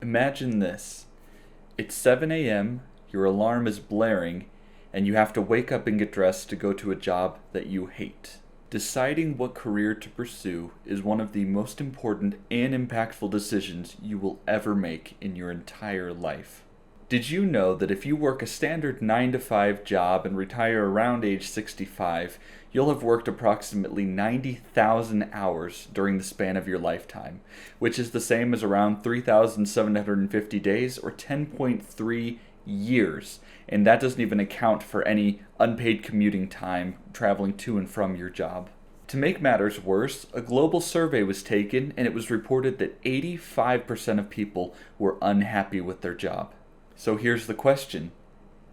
Imagine this. It's 7 a.m., your alarm is blaring, and you have to wake up and get dressed to go to a job that you hate. Deciding what career to pursue is one of the most important and impactful decisions you will ever make in your entire life. Did you know that if you work a standard 9 to 5 job and retire around age 65, you'll have worked approximately 90,000 hours during the span of your lifetime, which is the same as around 3,750 days or 10.3 years, and that doesn't even account for any unpaid commuting time traveling to and from your job. To make matters worse, a global survey was taken and it was reported that 85% of people were unhappy with their job. So here's the question.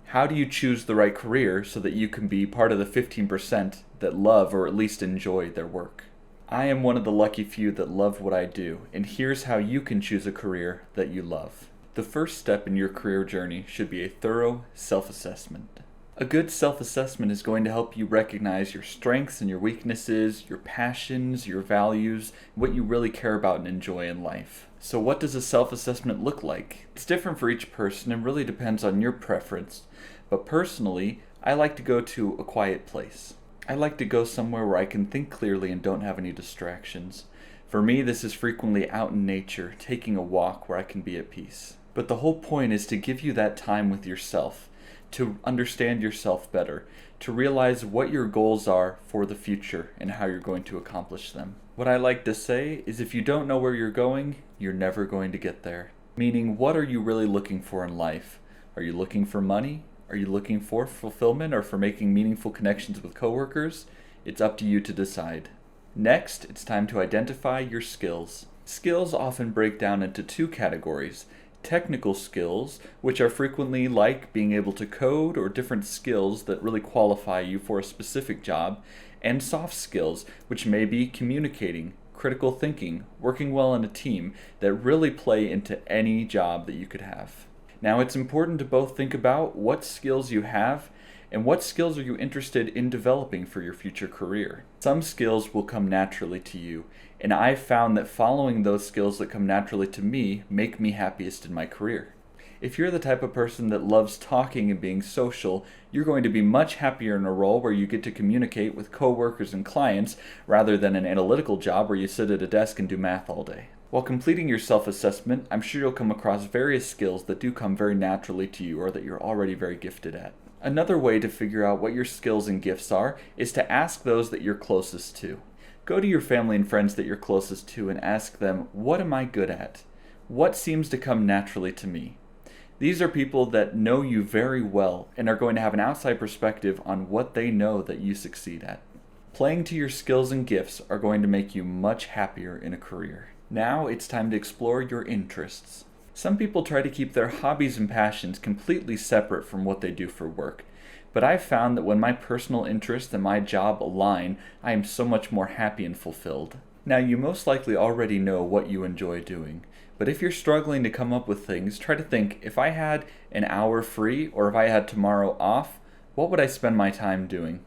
How do you choose the right career so that you can be part of the 15% that love or at least enjoy their work? I am one of the lucky few that love what I do, and here's how you can choose a career that you love. The first step in your career journey should be a thorough self-assessment. A good self-assessment is going to help you recognize your strengths and your weaknesses, your passions, your values, what you really care about and enjoy in life. So what does a self-assessment look like? It's different for each person and really depends on your preference. But personally, I like to go to a quiet place. I like to go somewhere where I can think clearly and don't have any distractions. For me, this is frequently out in nature, taking a walk where I can be at peace. But the whole point is to give you that time with yourself, to understand yourself better, to realize what your goals are for the future and how you're going to accomplish them. What I like to say is if you don't know where you're going, you're never going to get there. Meaning, what are you really looking for in life? Are you looking for money? Are you looking for fulfillment or for making meaningful connections with coworkers? It's up to you to decide. Next, it's time to identify your skills. Skills often break down into two categories. Technical skills, which are frequently like being able to code or different skills that really qualify you for a specific job, and soft skills, which may be communicating, critical thinking, working well in a team, that really play into any job that you could have. Now, it's important to both think about what skills you have and what skills are you interested in developing for your future career. Some skills will come naturally to you, and I've found that following those skills that come naturally to me make me happiest in my career. If you're the type of person that loves talking and being social, you're going to be much happier in a role where you get to communicate with coworkers and clients rather than an analytical job where you sit at a desk and do math all day. While completing your self-assessment, I'm sure you'll come across various skills that do come very naturally to you or that you're already very gifted at. Another way to figure out what your skills and gifts are is to ask those that you're closest to. Go to your family and friends that you're closest to and ask them, what am I good at? What seems to come naturally to me? These are people that know you very well and are going to have an outside perspective on what they know that you succeed at. Playing to your skills and gifts are going to make you much happier in a career. Now it's time to explore your interests. Some people try to keep their hobbies and passions completely separate from what they do for work. But I've found that when my personal interests and my job align, I am so much more happy and fulfilled. Now, you most likely already know what you enjoy doing. But if you're struggling to come up with things, try to think, if I had an hour free or if I had tomorrow off, what would I spend my time doing?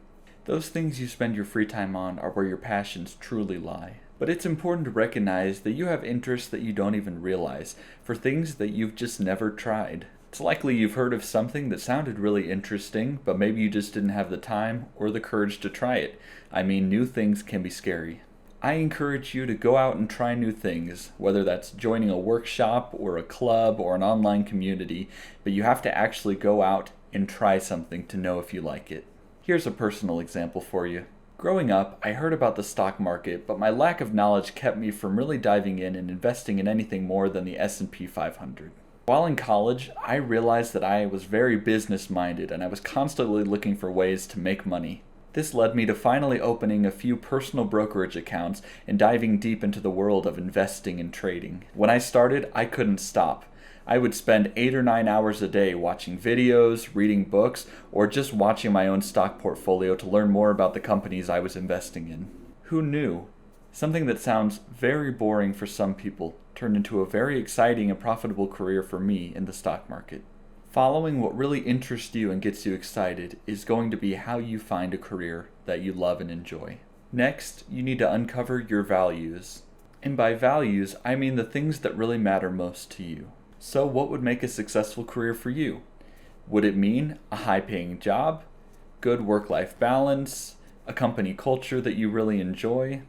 Those things you spend your free time on are where your passions truly lie. But it's important to recognize that you have interests that you don't even realize, for things that you've just never tried. It's likely you've heard of something that sounded really interesting, but maybe you just didn't have the time or the courage to try it. I mean, new things can be scary. I encourage you to go out and try new things, whether that's joining a workshop or a club or an online community, but you have to actually go out and try something to know if you like it. Here's a personal example for you. Growing up, I heard about the stock market, but my lack of knowledge kept me from really diving in and investing in anything more than the S&P 500. While in college, I realized that I was very business-minded and I was constantly looking for ways to make money. This led me to finally opening a few personal brokerage accounts and diving deep into the world of investing and trading. When I started, I couldn't stop. I would spend 8 or 9 hours a day watching videos, reading books, or just watching my own stock portfolio to learn more about the companies I was investing in. Who knew? Something that sounds very boring for some people turned into a very exciting and profitable career for me in the stock market. Following what really interests you and gets you excited is going to be how you find a career that you love and enjoy. Next, you need to uncover your values. And by values, I mean the things that really matter most to you. So, what would make a successful career for you? Would it mean a high paying job, good work life balance, a company culture that you really enjoy?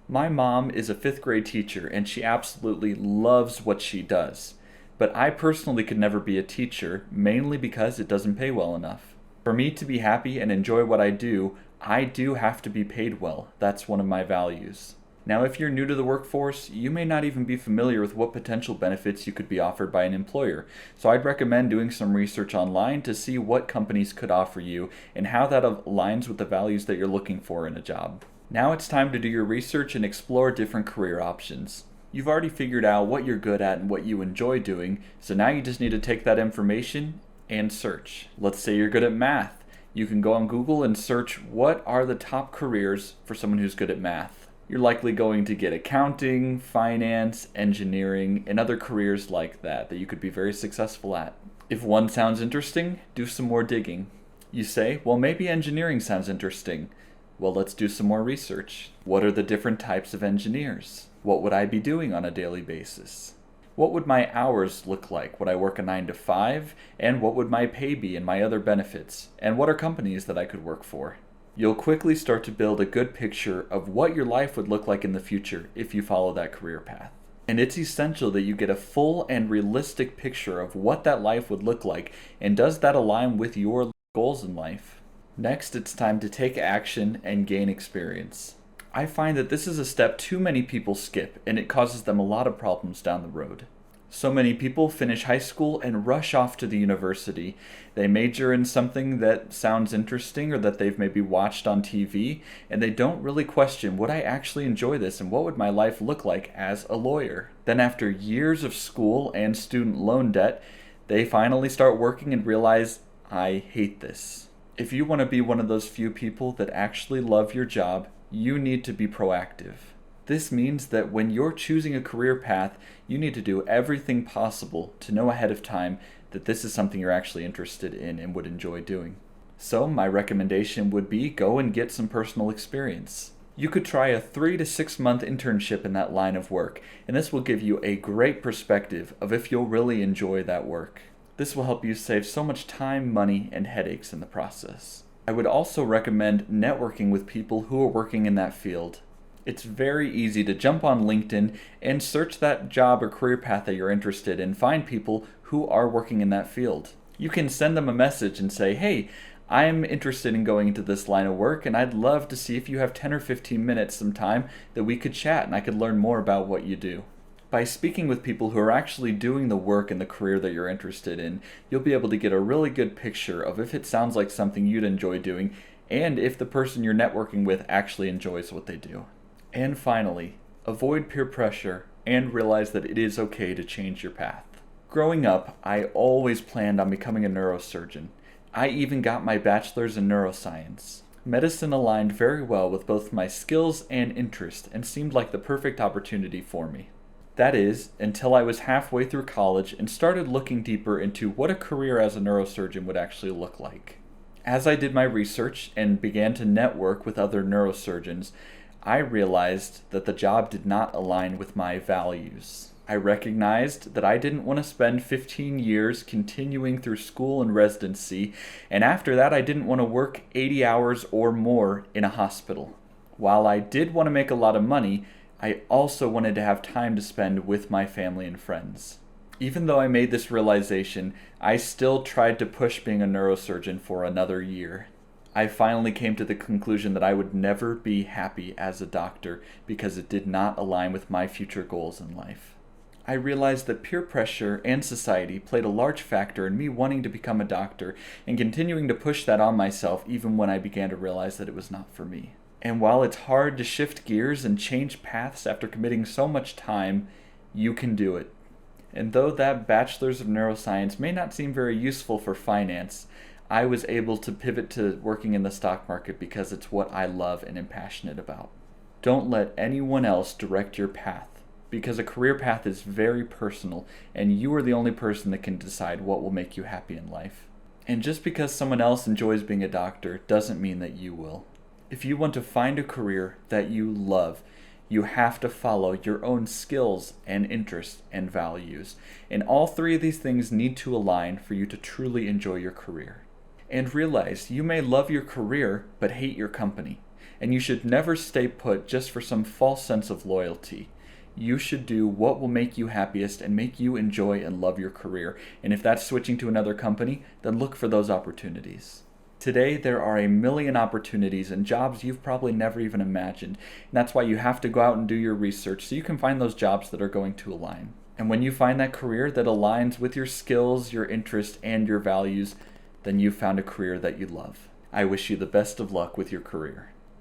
My mom is a fifth grade teacher and she absolutely loves what she does. But I personally could never be a teacher, mainly because it doesn't pay well enough. For me to be happy and enjoy what I do have to be paid well. That's one of my values. Now, if you're new to the workforce, you may not even be familiar with what potential benefits you could be offered by an employer. So I'd recommend doing some research online to see what companies could offer you and how that aligns with the values that you're looking for in a job. Now it's time to do your research and explore different career options. You've already figured out what you're good at and what you enjoy doing, so now you just need to take that information and search. Let's say you're good at math. You can go on Google and search what are the top careers for someone who's good at math. You're likely going to get accounting, finance, engineering, and other careers like that you could be very successful at. If one sounds interesting, do some more digging. You say, well, maybe engineering sounds interesting. Well, let's do some more research. What are the different types of engineers? What would I be doing on a daily basis? What would my hours look like? Would I work a 9 to 5? And what would my pay be and my other benefits? And what are companies that I could work for? You'll quickly start to build a good picture of what your life would look like in the future if you follow that career path. And it's essential that you get a full and realistic picture of what that life would look like, and does that align with your goals in life? Next, it's time to take action and gain experience. I find that this is a step too many people skip, and it causes them a lot of problems down the road. So many people finish high school and rush off to the university. They major in something that sounds interesting or that they've maybe watched on TV, and they don't really question, would I actually enjoy this and what would my life look like as a lawyer? Then after years of school and student loan debt, they finally start working and realize, I hate this. If you want to be one of those few people that actually love your job, you need to be proactive. This means that when you're choosing a career path, you need to do everything possible to know ahead of time that this is something you're actually interested in and would enjoy doing. So my recommendation would be go and get some personal experience. You could try a 3 to 6 month internship in that line of work, and this will give you a great perspective of if you'll really enjoy that work. This will help you save so much time, money, and headaches in the process. I would also recommend networking with people who are working in that field. It's very easy to jump on LinkedIn and search that job or career path that you're interested in, find people who are working in that field. You can send them a message and say, hey, I'm interested in going into this line of work and I'd love to see if you have 10 or 15 minutes sometime that we could chat and I could learn more about what you do. By speaking with people who are actually doing the work in the career that you're interested in, you'll be able to get a really good picture of if it sounds like something you'd enjoy doing and if the person you're networking with actually enjoys what they do. And finally, avoid peer pressure and realize that it is okay to change your path. Growing up, I always planned on becoming a neurosurgeon. I even got my bachelor's in neuroscience. Medicine aligned very well with both my skills and interest and seemed like the perfect opportunity for me. That is, until I was halfway through college and started looking deeper into what a career as a neurosurgeon would actually look like. As I did my research and began to network with other neurosurgeons, I realized that the job did not align with my values. I recognized that I didn't want to spend 15 years continuing through school and residency, and after that I didn't want to work 80 hours or more in a hospital. While I did want to make a lot of money, I also wanted to have time to spend with my family and friends. Even though I made this realization, I still tried to push being a neurosurgeon for another year. I finally came to the conclusion that I would never be happy as a doctor because it did not align with my future goals in life. I realized that peer pressure and society played a large factor in me wanting to become a doctor and continuing to push that on myself even when I began to realize that it was not for me. And while it's hard to shift gears and change paths after committing so much time, you can do it. And though that bachelor's of neuroscience may not seem very useful for finance, I was able to pivot to working in the stock market because it's what I love and am passionate about. Don't let anyone else direct your path, because a career path is very personal and you are the only person that can decide what will make you happy in life. And just because someone else enjoys being a doctor doesn't mean that you will. If you want to find a career that you love, you have to follow your own skills and interests and values. And all three of these things need to align for you to truly enjoy your career. And realize you may love your career but hate your company. And you should never stay put just for some false sense of loyalty. You should do what will make you happiest and make you enjoy and love your career. And if that's switching to another company, then look for those opportunities. Today, there are a million opportunities and jobs you've probably never even imagined. And that's why you have to go out and do your research so you can find those jobs that are going to align. And when you find that career that aligns with your skills, your interests, and your values, then you've found a career that you love. I wish you the best of luck with your career.